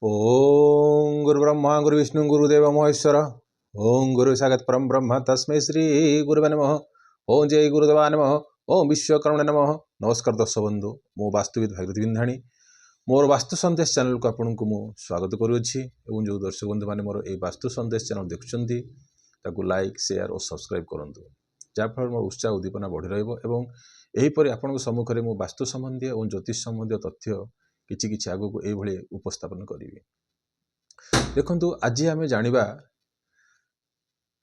ओम गुरु ब्रह्मा गुरु विष्णु गुरुदेव महेश्वर। ओम गुरु साक्षात् परम ब्रह्म तस्मै श्री गुरुवे नमः। ओम जय गुरुदेवा नमः। ओम विश्वकर्मणे नमः। नमस्कार दर्शक बंधु, मो वास्तुविद भागीरथी बिंधाणी मोर वास्तु संदेश चैनल को आपन को मु स्वागत करुछि। एवं जो दर्शक बंधु माने मोर ए वास्तु संदेश चैनल देखुछंती ताकू लाइक शेयर और सब्सक्राइब करंतु, जा फल मोर उत्साह उद्दीपना बढ़ी रहइबो एवं एही परि आपन को सम्मुख रे मु वास्तु संबंधी और ज्योतिष संबंधी तथ्य किछि किछि आगु को ए भଳି उपस्थापन करिवे। देखंतु आज आम जानिबा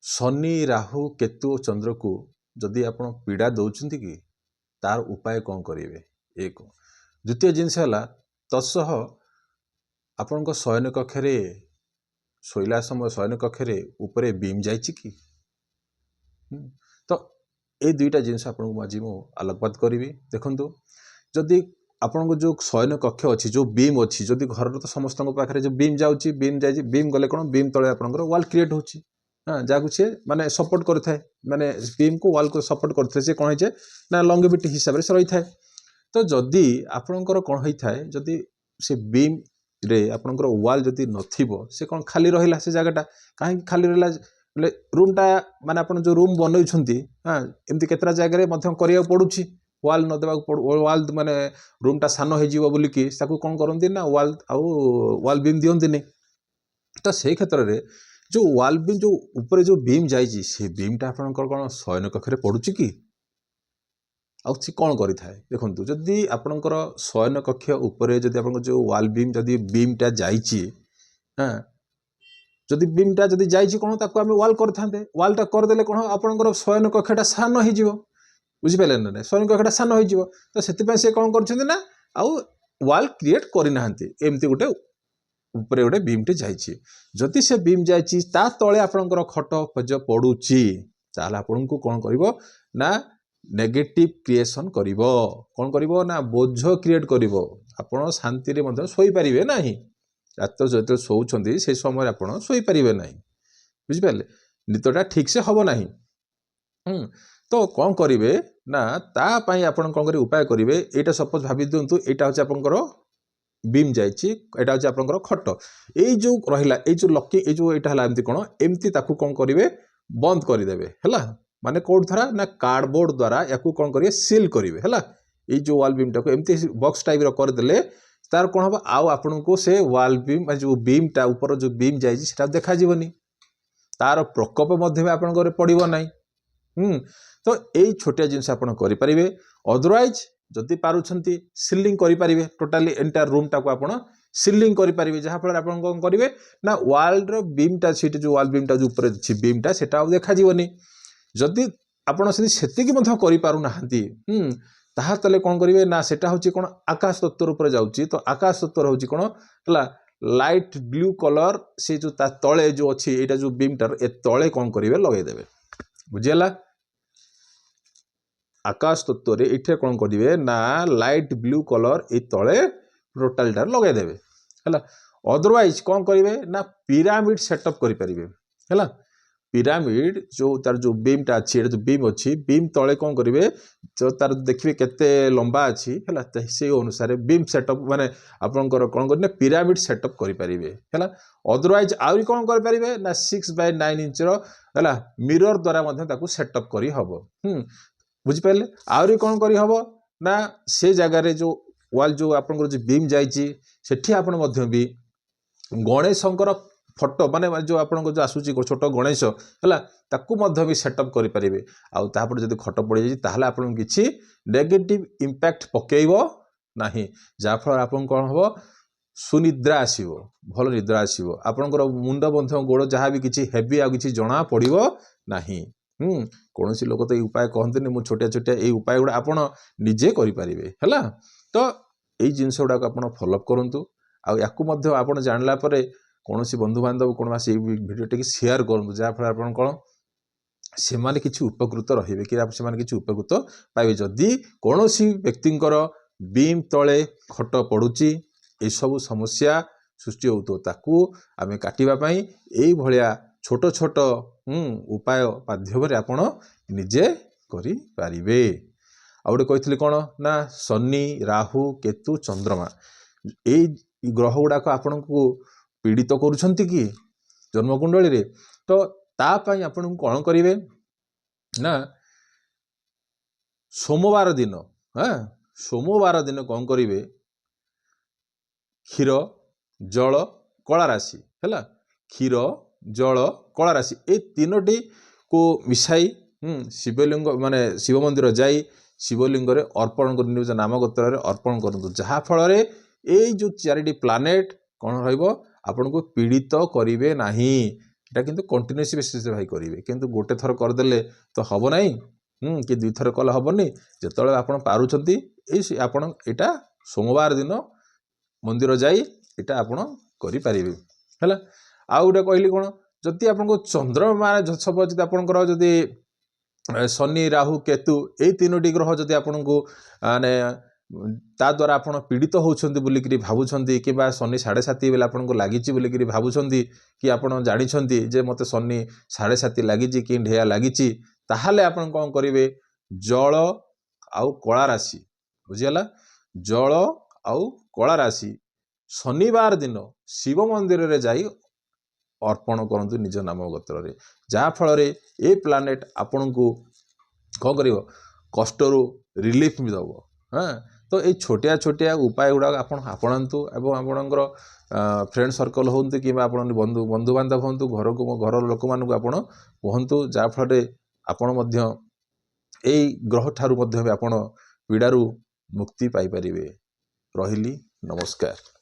शनि राहु केतु चंद्र को जदि आपण पीड़ा दौरान कि तार उपाय कौन करेंगे। एक द्वितीय जिनस है तत्सह आपण शयन कक्ष शोला समय शयन कक्ष उपरे बीम जाइए कि तो ये दुईटा जिनस आपको आज मु आलोकपात करी। देखंतु जदि आपन को जो शयन कक्ष अच्छी जो बीम अच्छी जदि घर तो समस्त पाखे जो बीम जाऊँगी बीम जाए बीम गले कौन बीम तले आपंकर वाल क्रिएट होची। हाँ जहाँ सी माने सपोर्ट करें माने बीम को वाल को सपोर्ट करते सी कौन है ना लंगेविटी हिसाब से रही है। तो जदि आपणकर कौन होता है जदि से बीम रे आपणकर वाल जदि नथिबो से कौन खाली रहा से जगटा कहीं खाली रहा बोले रूमटा माने आप जो रूम बनई। हाँ एमती केतरा जगह करिया पड़ुछि वाल न देवा वाल माने रूमटा सान हो बोलिकी कौन करती ना वाल आउ वाल बीम दियंती। तो से क्षेत्र में जो वाल बीम जो ऊपर जो बीम जाइए से बीमटा आपंकर कौन शयन कक्ष पड़ुछि कि आउ सी कौन करें। देखो जदि आपंकर शयन कक्ष उपर जदि आप जो वाल बीम जदि बीमटा जाइए। हाँ जदि बीमटा जदि जाइए कौन ताको आम वाल करते वालटा करदे कौन आपंकर शयन कक्षटा सान हो बुझिपारे ना शयन कक्षटा सान हो। तो से कौन कर आउ वाल क्रिएट करना एमती गोटे उपरे गोटे बीमटे जाइए। जदि से बीम जाइए ता तले आपंकर खट फज पड़ुची ताल आपन को कौन कर ना नेगेटिव क्रिएशन कर कौन कर ना बोझ क्रिएट कर आपड़ शांति शोपारे ना रात जो शोचती से समय आप शोपारे ना बुझिपारे निदटा ठीक से हम ना। तो कौन करेंगे ना तापाई आप कौन कर उपाय करेंगे यहाँ सपोज भावी दिंतु यहाँ हूँ आपंकर बीम जाइए यहाँ हूँ आपंकर खट ये जो रहा ये जो लकी ये जो यहाँ है एमती कौन एमती कौन करेंगे बंद करदेवे है माने कौट द्वारा ना कार्डबोर्ड द्वारा या कौन करेंगे सील करेंगे है ये जो वाल बीमटा को एमती बॉक्स टाइप करदे तार कौन हम आउ आपन को से वाल बीम जो बीमटा ऊपर जो बीम जाइए देखा तार प्रकोप आपंकर पड़ो ना। तो यही छोटिया जिनस आप करें। अदरवाइज जदि पारुछंती सीलिंग करें टोटाली एंटायर रूम टाक आप सीलिंग करें जहाँफल आप कौन करेंगे ना वाल बीमटा सीट जो वाल बीमटा जो ऊपर बीमटा से देखा जदि आपड़ से ताहले कौन करेंगे ना सेटा हूँ कौन आकाश तत्व ऊपर जाऊँगी। तो आकाश तत्व हूँ कौन है लाइट ब्लू कलर से जो तले जो अच्छी यहाँ जो बीमटार ए तले कौन करेंगे लगेदेवे बुझीगला। आकाश तत्व रे इठे कौन करेंगे ना लाइट ब्लू कलर ये तले टोटालटार लगेदेवे है। अदरवाइज कौन करेंगे ना पिरामिड सेटअप करें है। पिरामिड जो तार जो बीमटा अच्छी जो बीम अच्छी बीम तले कौन करेंगे जो तार देखिए केते लंबा अच्छी है से अनुसार बीम सेटअप माने आपंकर कौन करें पिरामिड सेटअप करें है। अदरवाइज आउरी कौन करें ना 6x9 इंचर है मिरर द्वारा सेटअप कर हम बुझिपारे। आउरी कौन कर हम ना से जगार जो वाल जो आपंकर जो बीम जाइए सेठी आपण भी गणेशंकर फोटो माने जो आपन जो आसूची छोट गणेश है भी सेटअप करें। आउ तापर जदि खट पड़ जाए आपन किसी नेगेटिव इंपैक्ट पकेब ना जहाँफल आप कौन हम सुनिद्रा आसो भल निद्रा आसो आपंकर मुंड बंध गोड़ जहाँ भी किसी हेवी आ कि जना पड़ो ना। कौन सी लोग तो ये उपाय कहते मुझे छोटिया छोटिया ये उपाय गुड़ा आप निजे करें है। तो यही जिनस गुड़ाक आप फॉलोअप करूँ आप जानला कौन सी बंधु बांधव कौन से भिडियो टी शेयर करूँ जहाँफल आप कौन से माने किसी उपकृत रहिबे कि से माने किसी उपकृत पाइबे। जदि कौन सी व्यक्तिंकर बीम तले खट पड़ुची ये सब समस्या सृष्टि होतो ताकू आमे काटिबा पई एई भलिया छोट छोट उपाय माध्यम आपण निजे करि पारिबे। आ गोटे कही कौन ना शनि राहु केतु चंद्रमा ये ग्रह गुड़ाक आपण को पीड़ित करुछंती कि जन्मकुंडली रे तो तापाई आपण कौन करेंगे ना सोमवार दिन हाँ सोमवार दिन कौन करेंगे क्षीर जल कला राशि है क्षीर जल कला राशि ए तीनोटी को मिसाई शिवलिंग माने शिव मंदिर जाई शिवलिंग रे अर्पण कर निज नाम गोत्र रे अर्पण करंतु जहा फल रे ए जो चारिटी प्लानेट कौन रहिबो आपन को पीड़ित करिवे नाही एटा किंतु कंटिन्यूअस बेसिस भाई करिवे किंतु गोटे थर कर देले तो हबो नाही कि दुई थर कले हबनी जेतले आपन पारुछंती ए आपन एटा सोमवार दिन मंदिर जाई एटा आपन करि परिबे हैला आ गोटे कहली कोन जति आपन को चंद्रमा सब जति आपनकर जति शनि राहु केतु ए तीनोटी ग्रह जति आपन को माने ता द्वारा आपण पीड़ित होउछंती बोलिकरी भाबुछंती कि बा शनि 7.5 बेला आपन को लागिची बोलिकरी भाबुछंती कि आपण जानिछंती जे मते शनि 7.5 लागिची कि ढेया लागिची ताहाले आपण कोन करिवे जल आउ कला राशि बुझियला जल आउ कला राशि शनिवार दिन शिव मंदिर रे जाई अर्पण करंतु निज नाम गोत्र रे जा फल रे ए प्लानेट आपण को कौन करिवो कष्टरू रिलीफ दबो हाँ तो ये छोटिया छोटिया उपाय गुड़ा आपणतु एवं आपणकर फ्रेंड सर्कल हूँ कि बंधु बंधु बांधव हूँ घर को घर लोक मान कहतु जहाँफल आपण ग्रह ठारू आपण पीड़ारू मुक्ति पाई परिबे। रहिली नमस्कार।